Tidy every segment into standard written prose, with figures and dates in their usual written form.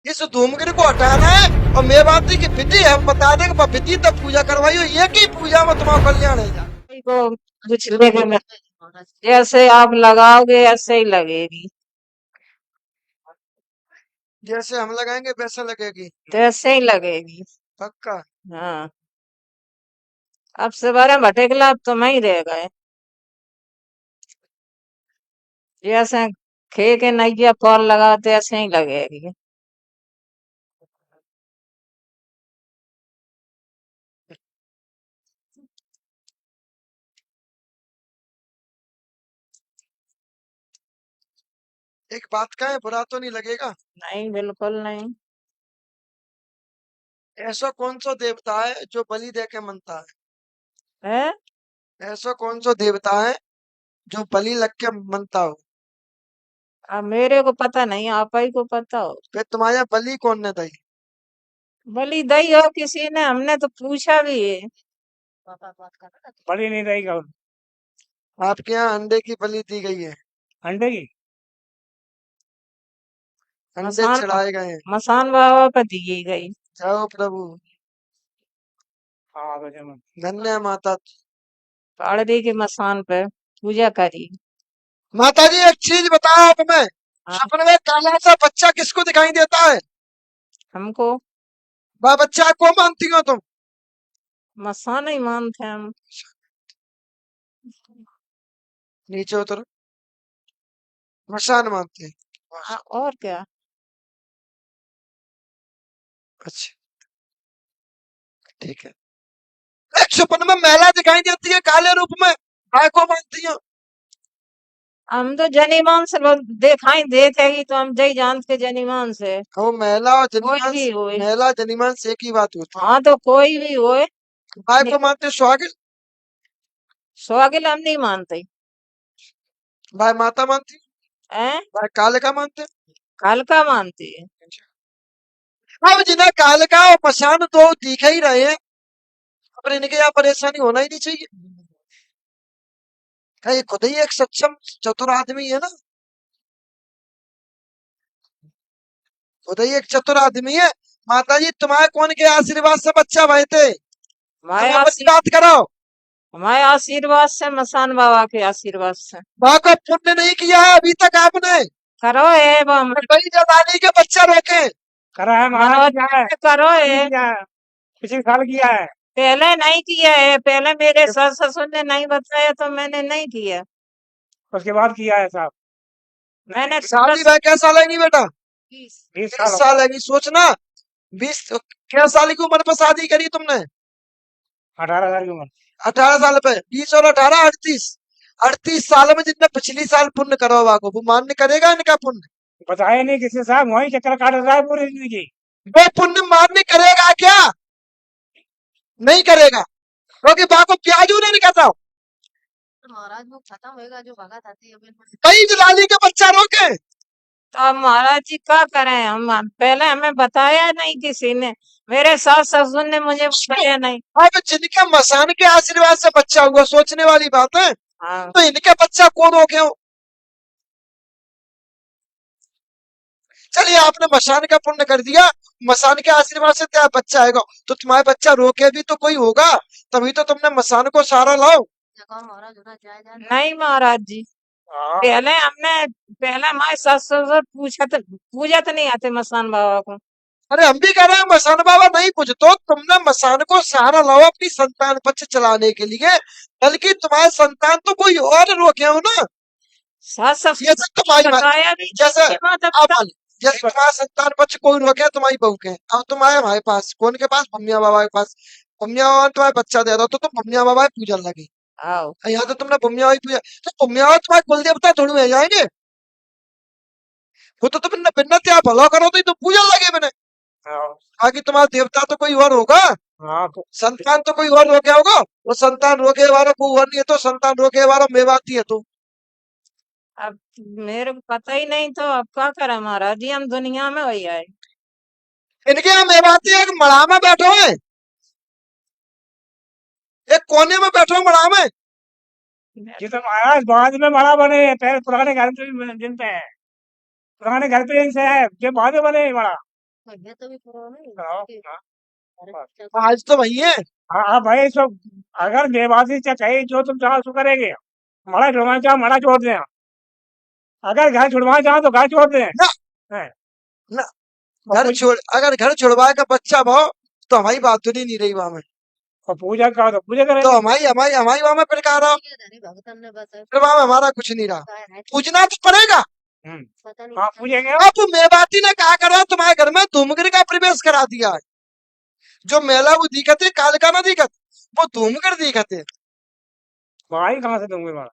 इस धूमगिरी को हटाना है और मेवाती की विधि है, हम बता देंगे विधि तब पूजा करवाई हो, एक ही पूजा में तुम्हारा कल्याण है जा। को कुछ लेके जैसे आप लगाओगे ऐसे ही लगेगी। जैसे हम लगाएंगे वैसे लगेगी। तो ऐसे ही लगेगी। पक्का। हाँ। अब से बारह भटेकला अब तो मैं ही रह गए। जैसे खे के नैया फॉल लगाते ऐसे ही लगेगी। एक बात का है, बुरा तो नहीं लगेगा? नहीं, बिल्कुल नहीं। ऐसा कौन सा देवता है जो बलि दे के मनता है। है? ऐसा कौन सा देवता है जो बलि लग के मनता हो? अब मेरे को पता नहीं, आप ही को पता हो। फिर तुम्हारे यहाँ बलि कौन ने दी? बलि दई हो किसी ने, हमने तो पूछा भी है। बलि नहीं रहेगा। आपके यहाँ अंडे की बलि दी गई है, अंडे की अंडे मसान चढ़ाए गए हैं। मसान बाबा पर दी गई। जाओ प्रभु। हाँ तो जमा। धन्य है माता। पाड़े के मसान पे पूजा करी। माता जी एक चीज बताओ आप हमें, हाँ, सपने में काला सा बच्चा किसको दिखाई देता है? हमको वह बच्चा को मानती हो तुम? मसान ही मानते हम। नीचे उतरो। मसान मानते हैं। हाँ, और क्या। अच्छा ठीक है। एक सपने में महिला दिखाई देती है काले रूप में, काय को मानती हो? हम तो जनीमान से दिखाई देते तो हम जय जान के जनीमान से। वो महिला और कोई जनीमान, भी होए। महिला जनीमान से एक ही बात होती हाँ, तो कोई भी होए। है। काय को मानते? स्वागत। स्वागिल हम नहीं मानते। भाई माता मानती हैं? भाई काले का मानते। काल का मानते हैं। अब जिन्हें काले का और मसान दो दिख ही रहे हैं, पर इनके यहाँ परेशानी होना ही नहीं चाहिए। क्या ये खुद ही एक सक्षम चतुर आदमी है ना? खुद ही एक चतुर आदमी है। माता जी तुम्हारे कौन के आशीर्वाद से बच्चा भाई थे? हमारे हमें अपनी बात करो। हमारे आशीर्वाद से, मसान बाबा के आशीर्वाद से। माँ को पुण्य नहीं किया है अभी तक आपने? करो एवं बड़ी जवानी के बच्चा रोके। करा है महाराज, मनोज किया है करो किया है, पिछले साल किया है। पहले नहीं किया है, पहले मेरे सास ससुर ने नहीं बताया तो मैंने नहीं किया। उसके बाद किया है साहब। मैंने शादी भाई क्या साल है नहीं बेटा? 20 20 20 साल साल है नहीं, सोचना। 20 क्या साल की उम्र पर शादी करी तुमने? 18 साल की उम्र। 18 साल पे 20 और 18 38। 38 साल में जितने पिछली साल पुण्य करो को वो मान्य करेगा इनका पुण्य? बताया नहीं किसी साहब, वही चक्कर काट रहा है पूरी जिंदगी। वो पुण्य मान्य करेगा क्या? नहीं करेगा, क्योंकि बाको प्याजू नहीं कहता। महाराज वो खत्म होएगा जो भगत आती है। कई जलाली के बच्चा रोके। तो अब महाराज जी क्या करें हम, पहले हमें बताया नहीं किसी ने। मेरे सास ससुर ने मुझे बताया नहीं। अब जिनके मसान के आशीर्वाद से बच्चा हुआ, सोचने वाली बात है। हाँ। तो इनके बच्चा कौन रोके हो? चलिए आपने मसान का पुण्य कर दिया, मसान के आशीर्वाद से तेरा बच्चा आएगा, तो तुम्हारे बच्चा रोके भी तो कोई होगा, तभी तो तुमने मसान को सहारा लाओ। नहीं महाराज जी, हाँ पहले हमारे सास ससुर पूजा तो नहीं आते मसान बाबा को। अरे हम भी कह रहे हैं मसान बाबा नहीं कुछ, तो तुमने मसान को सहारा लाओ अपनी संतान पक्ष चलाने के लिए, बल्कि तुम्हारे संतान तो कोई और रोके हो ना। सास ससुर जैसे तुम्हारी बताया भी जैसे नहीं, मतलब आप मान लीजिए, जैसे तुम्हारा संतान पक्ष कोई रोके तुम्हारी बहू के, अब तुम आए हमारे पास, कौन के पास? भमिया बाबा के पास। भमिया बाबा ने तुम्हारे बच्चा दे दो तो तुम भमिया बाबा की पूजन लगी। आओ। यहाँ तो तुमने भमिया बाबा की पूजा, तो भमिया बाबा तुम्हारे कुल देवता थोड़ी हो जाएंगे। वो तो तुमने बिन्नत या भला करो तो ही तुम पूजन लगे मैंने। हाँ बाकी तुम्हारा देवता तो कोई और होगा, हाँ तो संतान तो कोई और रोके होगा। वो संतान रोके वाला कोई और नहीं है, तो संतान रोके वाला मेवाती है तू। अब मेरे को पता ही नहीं, तो अब क्या करें महाराज जी, हम दुनिया में वही आए। इनके यहाँ मेवाती एक मड़ा में बैठो है, एक कोने में बैठो मड़ा में। ये तो महाराज बाद में बड़ा बने हैं, पहले पुराने घर पे भी जिनते हैं, पुराने घर पे इनसे है, ये बाद में बने हैं बड़ा। कराओ, हाँ, बस। आज तो वही है। हाँ भाई सब, अगर बेबासी से कही जो तुम चाहो सो करेंगे। मड़ा छुड़वाना चाहो मड़ा छोड़ दें। अगर घर छुड़वाना चाहो तो घर छोड़ दें। ना हैं, ना और घर छोड़, अगर घर छुड़वाए का बच्चा भाव तो हमारी बात नहीं रही वहां में। पूजा करो तो पूजा तो करेंगे। हमारी हमारी हमारी वहां में प्रकार रहा, फिर वहां में हमारा कुछ नहीं रहा। पूजना तो पड़ेगा। हाँ पूजेंगे। अब मेवाती ने कहा करा तुम्हारे घर में धूमगिरी का प्रवेश करा दिया है। जो मेला वो दिखते कालका ना दिखत, वो धूमगिर दिखते। भाई कहाँ से दूंगे मारा।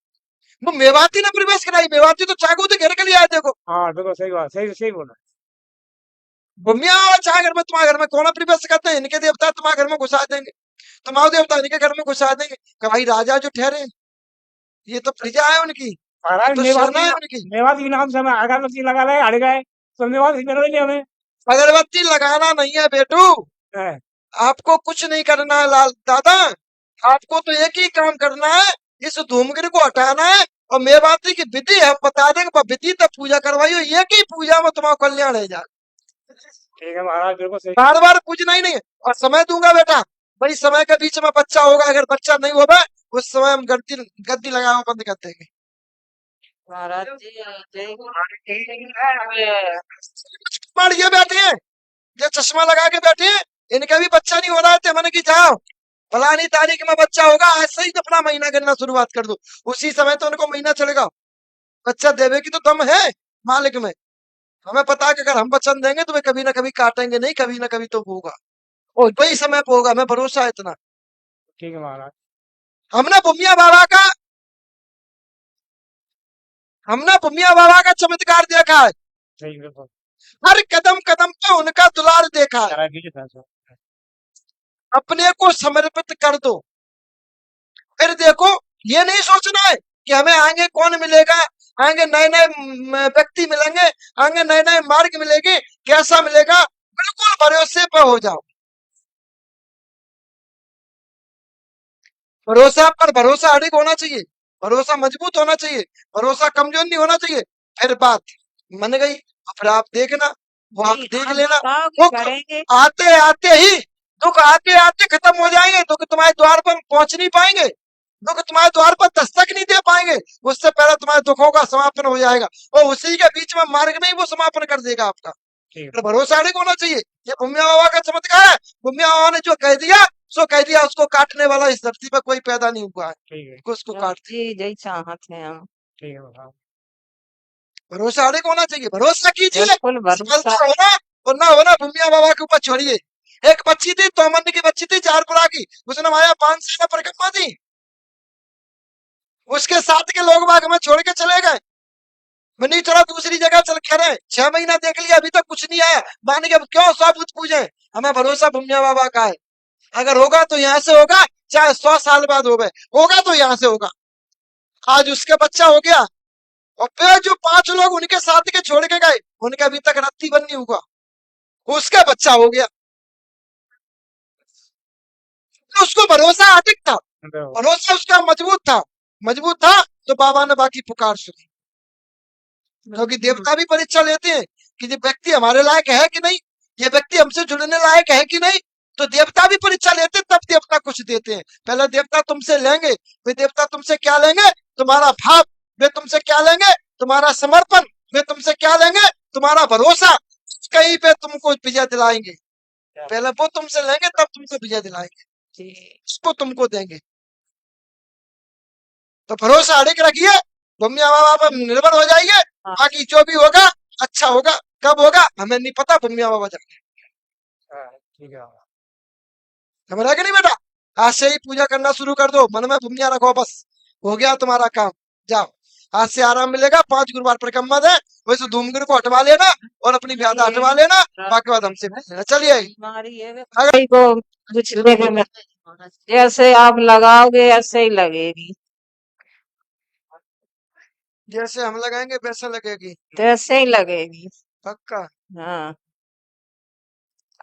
वो मेवाती ने प्रवेश कराई, मेवाती तो चाकू तो घर के लिए आए। देखो हाँ देखो सही बात, सही सही बोला। भूमिया चाहे घर में, तुम्हारे घर में कौन प्रवेश करते हैं? इनके देवता तुम्हारे घर में घुसा देंगे, तुम्हारे देवता इनके घर में घुसा देंगे। कि भाई राजा जो ठहरे ये तो प्रजा है उनकी, महाराज तो सेना है उनकी। मेवाती के नाम से हमें अगरबत्ती लगा रहे अड़ गए तो मेवाती जरूरी नहीं हमें। अगरबत्ती लगाना नहीं है बेटू, हैं, आपको कुछ नहीं करना है लाल दादा। आपको तो एक ही काम करना है, इस धूमगिरी को हटाना है। और मेवाती की विधि है बता देंगे, पर विधि तक पूजा करवाइयो, एक ही पूजा में तुम्हारा कल्याण है जाए। ठीक है महाराज बिल्कुल सही। बार बार पूछना ही नहीं है। और समय दूंगा बेटा, भाई समय के बीच में बच्चा होगा, अगर बच्चा नहीं होगा उस समय हम गद्दी गद्दी लगाना बंद कर देंगे। महाराज जी जय पर ये बैठे हैं, ये चश्मा लगा के बैठे हैं, इनका भी बच्चा नहीं हो रहा है। तो मैंने कि जाओ फलानी तारीख में बच्चा होगा, ऐसे ही अपना महीना गिनना शुरुआत कर दो। उसी समय तो उनको महीना चलेगा। बच्चा देवे की तो दम है मालिक में। हमें पता है कि अगर हम वचन देंगे तो वे कभी ना कभी काटेंगे नहीं, कभी ना कभी तो होगा। और वही समय पे होगा, हमें भरोसा है इतना। ठीक है महाराज। हमने भूमिया बाबा का हमने भूमिया बाबा का चमत्कार देखा है। सही बिल्कुल। हर कदम कदम पे उनका दुलार देखा है। महाराज कीजिए फैसला। अपने को समर्पित कर दो, फिर देखो। ये नहीं सोचना है कि हमें आगे कौन मिलेगा, आगे नए नए व्यक्ति मिलेंगे, आगे नए नए मार्ग मिलेंगे, कैसा मिलेगा। बिल्कुल भरोसे पे हो जाओ। भरोसा पर भरोसा अडिग होना चाहिए, भरोसा मजबूत होना चाहिए, भरोसा कमजोर नहीं होना चाहिए। फिर बात मन गई, फिर आप देखना, वो आप नहीं, देख आप लेना। बताओ कि दुख करेंगे। आते आते ही, दुख आते आते खत्म हो जाएंगे। दुख तुम्हारे द्वार पर पहुंच नहीं पाएंगे, दुख तुम्हारे द्वार पर दस्तक नहीं दे पाएंगे। उससे पहले तुम्हारे दुखों का समापन हो जाएगा, और उसी के बीच में मार्ग में ही वो समापन कर देगा आपका। ठीक है। तो भरोसा अडिग होना चाहिए। ये भूमिया बाबा का चमत्कार है। भूमिया बाबा ने जो कह दिया सो कह दिया, उसको काटने वाला इस धरती पर कोई पैदा नहीं हुआ है ठीक है। कि उसको महाराज काट। जी जय चाहत है हम। ठीक है महाराज। भरोसा अडिग होना चाहिए, भरोसा कीजिए। बिल्कुल भरोसा सफलता होना और ना होना भूमिया बाबा के ऊपर छोड़िए। एक बच्ची थी, तोमन की बच्ची थी, चारपुरा की, उसने माया 5 साल परिक्रमा दी। उसके साथ के लोग बाग में छोड़ के चले गए। मनी थोड़ा दूसरी जगह चल के रहे, 6 महीना देख लिया, अभी तक कुछ नहीं आया। मान के क्यों साबुत पूजे? हमें भरोसा भूमिया बाबा का है। अगर होगा तो यहाँ से होगा, चाहे 100 साल बाद हो गए, होगा तो यहाँ से होगा। आज उसका बच्चा हो गया, और फिर जो 5 लोग उनके साथ के छोड़ के गए, उनका अभी तक रत्ती बन नहीं हुआ, उसका बच्चा हो गया। तो उसको भरोसा अधिक था, भरोसा उसका मजबूत था। तो बाबा ने बाकी पुकार सुनी। क्योंकि देवता भी परीक्षा लेते हैं कि ये व्यक्ति हमारे लायक है कि नहीं, ये व्यक्ति हमसे जुड़ने लायक है कि नहीं। तो देवता भी परीक्षा लेते हैं, तब देवता कुछ देते हैं। पहले देवता तुमसे लेंगे, वे देवता तुमसे क्या लेंगे? तुम्हारा भाव। वे तुमसे क्या लेंगे? तुम्हारा समर्पण। वे तुमसे क्या लेंगे? तुम्हारा भरोसा। कहीं पे तुमको विजय दिलाएंगे। पहले वो तुमसे लेंगे, तब तुमको विजय दिलाएंगे, जी इसको तुमको देंगे। तो भरोसा अड़िग रखिए, भूमिया बाबा पर निर्भर हो जाइए। हाँ। बाकी जो भी होगा अच्छा होगा, कब होगा हमें नहीं पता, भूमिया बाबा जाने। ठीक है। समझ रहा कि नहीं बेटा? आज से ही पूजा करना शुरू कर दो, मन में भूमिया रखो, बस हो गया तुम्हारा काम। जाओ, आज से आराम मिलेगा। 5 गुरुवार परिक्रमा दे, वैसे धूमगिर को हटवा लेना और अपनी व्याधा हटवा लेना, बाकी बात हमसे मिल लेना। चलिए हमारी ये भाई को कुछ देखेगा, जैसे आप लगाओगे ऐसे ही लगेगी, जैसे हम लगाएंगे वैसे लगेगी, तैसे ही लगेगी। पक्का। हाँ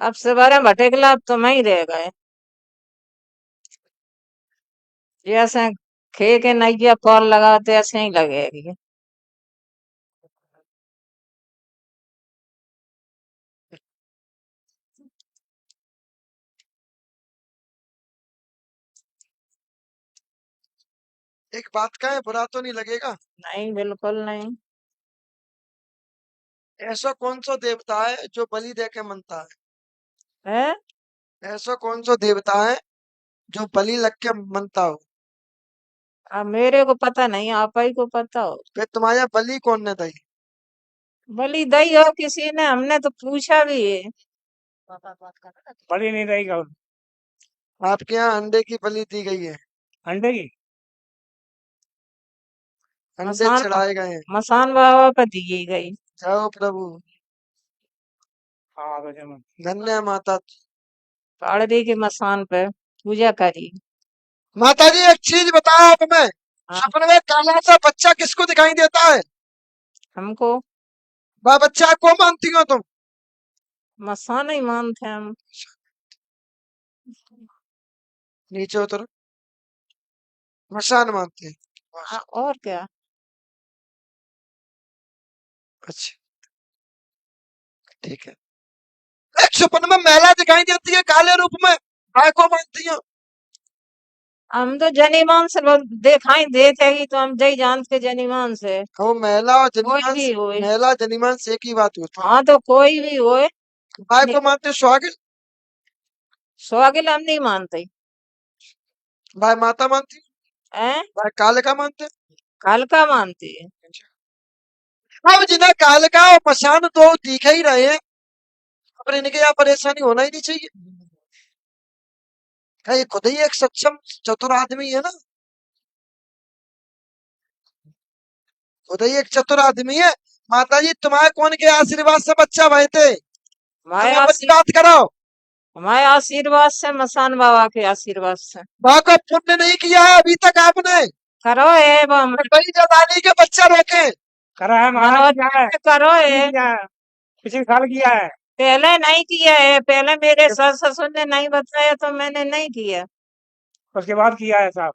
अब से बारे भटेकला अब तो मैं ही रह गए, जैसे खे के नैया फॉल लगाते ऐसे ही लगेगी। एक बात का है, बुरा तो नहीं लगेगा? नहीं, बिल्कुल नहीं। ऐसा कौन सा देवता है जो बलि दे के मनता है? है? ऐसा कौन सा देवता है जो बलि लग के मनता हो? अब मेरे को पता नहीं, आप ही को पता हो। फिर तुम्हारे बलि कौन ने दी? बलि दई हो किसी ने, हमने तो पूछा भी है। बड़ी नहीं रहेगा। आपके यहाँ अंडे की बलि दी गई है, अंडे की अंडे मसान चढ़ाए गए हैं। मसान बाबा पर दी गई। जाओ प्रभु, हाँ तो जमा। धन्य है माता। पाड़े के मसान पे पूजा करी। माता जी एक चीज बताओ आप हमें, हाँ, सपने में काला सा बच्चा किसको दिखाई देता है? हमको वह बच्चा को मानती हो तुम? मसान ही मानते हैं हम। नीचे उतरो, मशान मानते हैं। हाँ, और क्या। अच्छा, ठीक है। एक सपने में महिला दिखाई देती है काले रूप में, काय को मानती हो? हम तो जनीमान से दिखाई देते ही तो हम जय जानते जनीमान से। वो महिला और कोई जनीमान भी होए। महिला जनीमान से एक ही बात होती है। हाँ, तो कोई भी होए। काय को मानते हो? स्वागिल? स्वागिल हम नहीं मानते। भाई माता मानती हो? हैं? भाई कालिका मानते हो? कालका मानते हैं। अब जिन्हें कालिका और मशान दो दिख ही रहे हैं, पर इनके यहाँ परेशानी होना ही नहीं चाहिए। क्या ये खुद ही एक सक्षम चतुर आदमी है ना? खुद ही एक चतुर आदमी है। माता जी तुम्हारे कौन के आशीर्वाद से बच्चा भय थे? हमारे हमें बड़ी बात करो। हमारे आशीर्वाद से, मसान बाबा के आशीर्वाद से। वहां को पुण्य नहीं किया है अभी तक आपने। करो एवं बड़ी जदानी के बच्चा रोके। करा है महाराज, मनोज क्या है करो किया है, पिछले साल किया है। पहले नहीं किया है, पहले मेरे सास ससुर ने नहीं बताया तो मैंने नहीं किया। उसके बाद किया है साहब।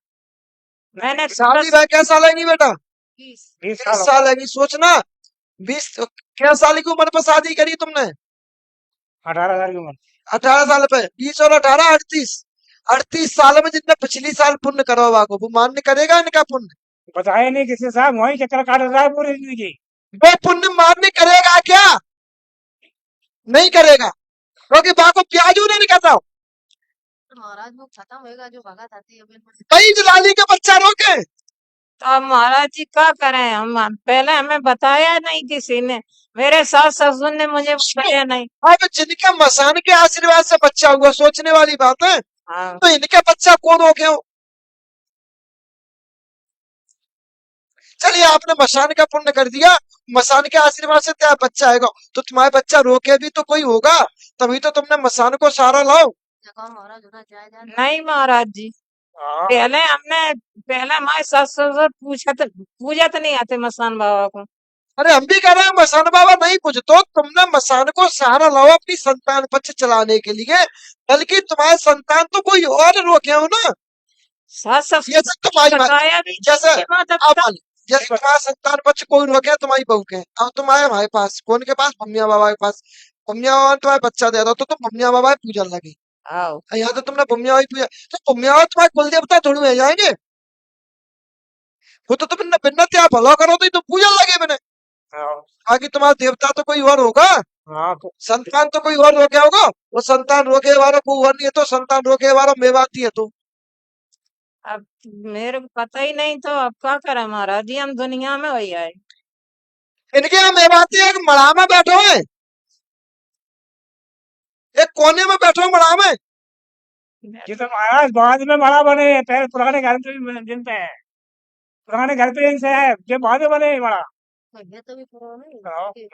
मैंने शादी भाई क्या साल है बेटा? 20 20 साल साल है। सोचना 20 क्या साल की उम्र पर शादी करी तुमने? 18,000 की उम्र। 18 साल पे 20 और 18 38। 38 साल में जितने पिछली साल पुण्य करो को वो मान्य करेगा इनका पुण्य? बताया नहीं किसी साहब, वही चक्कर काट रहा है पूरी जिंदगी। वो पुण्य मान्य करेगा क्या? नहीं करेगा, क्योंकि बाको प्याजू नहीं करता। महाराज वो खत्म होगा जो भगत आती है। कई जलाली के बच्चा रोके। तो अब महाराज जी क्या करें हम, पहले हमें बताया नहीं किसी ने। मेरे सास ससुर ने मुझे बताया नहीं। अब जिनके मसान के आशीर्वाद से बच्चा हुआ, सोचने वाली बात है। हाँ, तो इनके बच्चा कौन रोके हो? चलिए आपने मसान का पुण्य कर दिया, मसान के आशीर्वाद से तेरा बच्चा आएगा, तो तुम्हारे बच्चा रोके भी तो कोई होगा, तभी तो तुमने मसान को सहारा लाओ। नहीं महाराज जी, हाँ, पहले हमारे सास ससुर पूछत नहीं आते मसान बाबा को। अरे हम भी कह रहे हैं मसान बाबा नहीं पूछ, तो तुमने मसान को सहारा लाओ अपनी संतान पक्ष चलाने के लिए, बल्कि तुम्हारे संतान तो कोई और रोके हो ना। सास ससुर जैसे तुम्हारी बताया भी जैसे नहीं, माँ तब आप तक। मान, जैसे तुम्हारा संतान पक्ष कोई रोके तुम्हारी बहू के, अब तुम आए हमारे पास, कौन के पास? भमिया बाबा के पास। भमिया बाबा ने तुम्हारे बच्चा दे दो तो तुम भमिया बाबा की पूजा लगे। आओ, यहाँ तो तुमने भमिया बाबा की पूजा, तो भमिया बाबा तुम्हारे कुल देवता थोड़ी रह जाएंगे। वो तो तुमने बिन्नत या भला करो तो ही तो पूजा लगे मैंने। हाँ, बाकी तुम्हारा देवता तो कोई और होगा, हाँ, तो संतान तो कोई और रोके होगा। वो संतान रोके वाला कोई और नहीं है, तो संतान रोके वाला मेवाती है। तो अब मेरे को पता ही नहीं, तो अब क्या करें महाराज जी, हम दुनिया में वही आए। इनके यहाँ मेवाती एक मड़ा में बैठो है, एक कोने में बैठो मड़ा में। ये तो महाराज बाद में बड़ा बने हैं, पहले पुराने घर पे भी जिनते हैं, पुराने घर पे इनसे है, ये बाद में बने हैं बड़ा। हाँ,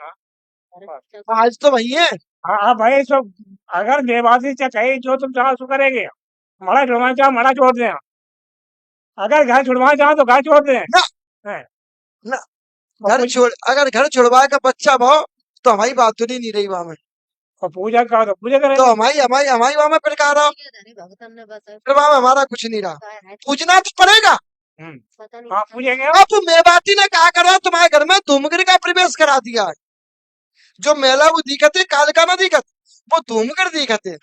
हाँ, आज तो वही है। हाँ, हाँ भाई सब, अगर देवासी चाहिए जो तुम चाहो सो करेंगे। मड़ा छुड़वाना चाहो मड़ा छोड़ दें, अगर घर छुड़वाना चाहो तो घर छोड़ दें। ना हैं। ना, और घर छोड़, अगर घर छुड़वाए का बच्चा भाव तो हमारी बात तो नहीं रही वहां में, पूजा का तो पूजा तो करेंगे। हमारी हमारी हमारी वहां में प्रकार फिर वहां में हमारा कुछ नहीं रहा। पूछना तो पड़ेगा। हाँ पूछेंगे। अब मेवाती ने क्या करा, तुम्हारे घर में धूमगिरी का प्रवेश करा दिया है। जो मेला वो दिखत है, कालका ना दिखत, वो धूमगिर दिखत है।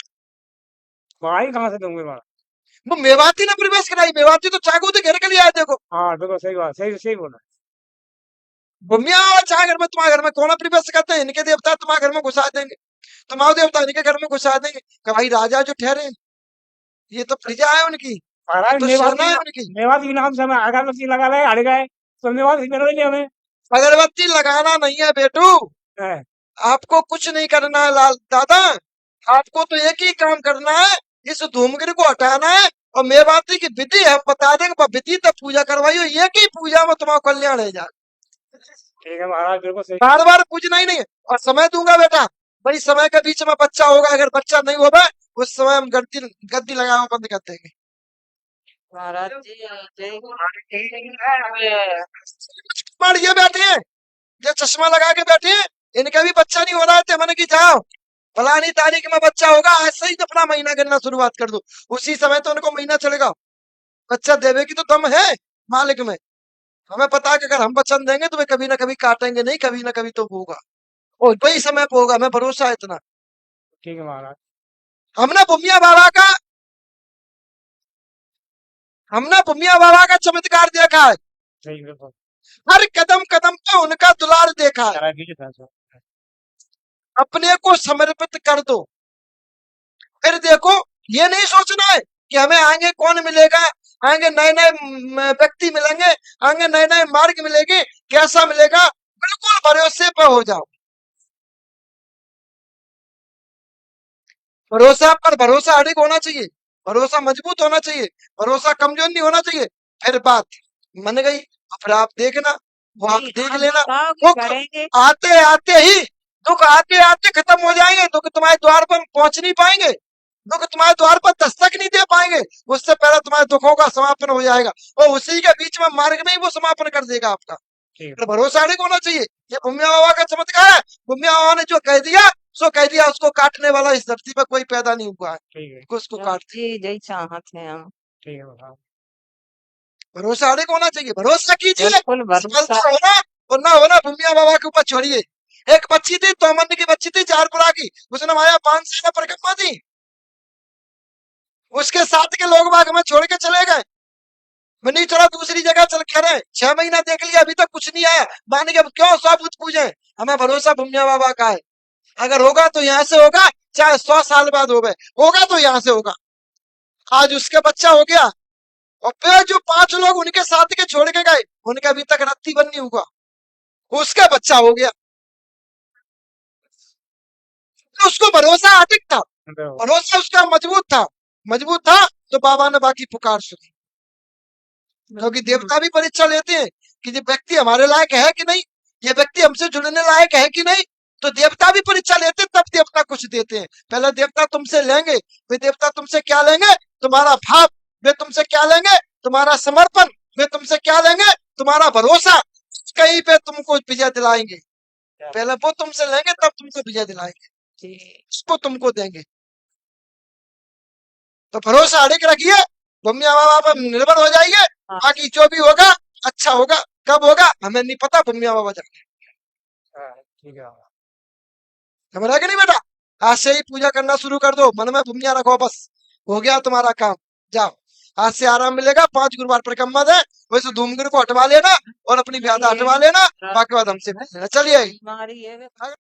भाई कहाँ से दूंगे वहां? वो मेवाती ने प्रवेश कराई, मेवाती तो चाकू तो घेर के लिए आए, देखो हाँ देखो सही बात, सही सही बोला। भूमिया चाहे घर में, तुम्हारे घर में कौन प्रवेश करते हैं? इनके देवता तुम्हारे घर में घुसा देंगे, तुम्हारे देवता इनके घर में घुसा देंगे कि भाई राजा जो ठहरे ये तो प्रजा है उनकी, ये महाराज तो सेना है उनकी। मेवात के नाम से हमें अगरबत्ती लगा रहे, अड़ गए तो मेवात की जरूरत नहीं हमें। अगरबत्ती लगाना नहीं है बेटू, है। आपको कुछ नहीं करना है लाल दादा, आपको तो एक ही काम करना है, इस धूमगिरी को हटाना है और मेवाती की विधि है बता देंगे, विधि तक पूजा करवाइयो, एक ही पूजा में तुम्हारा कल्याण है जाए। ठीक है महाराज, बिल्कुल सही। बार बार पूजना ही नहीं है, और समय दूंगा बेटा, भाई समय के बीच में बच्चा होगा, अगर बच्चा नहीं होगा उस समय हम गद्दी गद्दी लगाना बंद कर देंगे। महाराज जी जय पर ये बैठे हैं, ये चश्मा लगा के बैठे हैं, इनका भी बच्चा नहीं हो रहा है, तो मैंने कि जाओ फलानी तारीख में बच्चा होगा, ऐसे ही अपना महीना गिनना शुरुआत कर दो, उसी समय तो उनको महीना चलेगा। बच्चा देवे की तो दम है मालिक में, हमें पता है कि अगर हम वचन देंगे तो वे कभी ना कभी काटेंगे नहीं, कभी ना कभी तो होगा, और वही समय पे होगा, हमें भरोसा है इतना। ठीक है महाराज। हमने भूमिया बाबा का चमत्कार देखा है, सही बिल्कुल। हर कदम कदम पे उनका दुलार देखा है। महाराज जी था सर। अपने को समर्पित कर दो, फिर देखो ये नहीं सोचना है कि हमें आगे कौन मिलेगा, आगे नए नए व्यक्ति मिलेंगे, आगे नए नए मार्ग मिलेंगे, कैसा मिलेगा, बिल्कुल भरोसे पे हो जाओ। भरोसा पर भरोसा अड़िग होना चाहिए, भरोसा मजबूत होना चाहिए, भरोसा कमजोर नहीं होना चाहिए। फिर बात मन गई, फिर आप देखना, वो आप नहीं, देख आप लेना, बताओ कि दुख करेंगे। आते आते ही, दुख आते आते खत्म हो जाएंगे, दुख तुम्हारे द्वार पर पहुंच नहीं पाएंगे, दुख तुम्हारे द्वार पर दस्तक नहीं दे पाएंगे, उससे पहले तुम्हारे दुखों का समापन हो जाएगा, और उसी के बीच में मार्ग में ही वो समापन कर देगा आपका। ठीक तो भरोसा अड़िग होना चाहिए, ये भूमिया बाबा का चमत्कार है। भूमिया बाबा ने जो कह दिया सो कह दिया, उसको काटने वाला इस धरती पर कोई पैदा नहीं हुआ है है। कि उसको महाराज काट। जी जय चाहत है हम। ठीक है महाराज। भरोसा अड़िग होना चाहिए, भरोसा कीजिए, बिल्कुल भरोसा। सफलता होना और ना होना भूमिया बाबा के ऊपर छोड़िए। एक बच्ची थी, तोमन की बच्ची थी, जारपुरा की, उसने माया 5 साल परिक्रमा दी, उसके साथ के लोग बाग में छोड़ के चले गए, मनी चलो दूसरी जगह चल कह रहे 6 महीना देख लिया, अभी तक कुछ नहीं आया, मान के अब क्यों सबूत पूजे। हमें भरोसा भूमिया बाबा का है, अगर होगा तो यहाँ से होगा, चाहे 100 साल बाद होगा तो यहाँ से होगा। आज उसके बच्चा हो गया, और फिर जो 5 लोग उनके साथ के छोड़ के गए, उनका अभी तक रत्ती बन नहीं हुआ, उसका बच्चा हो गया। तो उसको भरोसा अटक था, भरोसा उसका मजबूत था, तो बाबा ने बाकी पुकार सुनी। क्योंकि देवता भी परीक्षा लेते हैं कि ये व्यक्ति हमारे लायक है कि नहीं, ये व्यक्ति हमसे जुड़ने लायक है कि नहीं, तो देवता भी परीक्षा लेते, तब देवता कुछ देते हैं। पहले देवता तुमसे लेंगे, वे देवता तुमसे क्या लेंगे, तुम्हारा भाव, वे तुमसे क्या लेंगे, तुम्हारा समर्पण, वे तुमसे क्या लेंगे, तुम्हारा भरोसा, कहीं पे तुमको विजय दिलाएंगे। पहले वो तुमसे लेंगे, तब तुमको विजय दिलाएंगे, उसको तुमको देंगे। तो भरोसा अड़िग रखिए, भूमिया बाबा पर निर्भर हो जाइए, बाकी जो भी होगा अच्छा होगा, कब होगा हमें नहीं पता, भूमिया बाबा जाने। ठीक है। समझ रहा कि नहीं बेटा, आज से ही पूजा करना शुरू कर दो, मन में भूमिया रखो, बस हो गया तुम्हारा काम, जाओ आज से आराम मिलेगा। 5 गुरुवार परिक्रमा है, वैसे धूमगिरी को हटवा लेना और अपनी व्याधा हटवा लेना, बाकी बाद हमसे मिल लेना। चलिए हमारी ये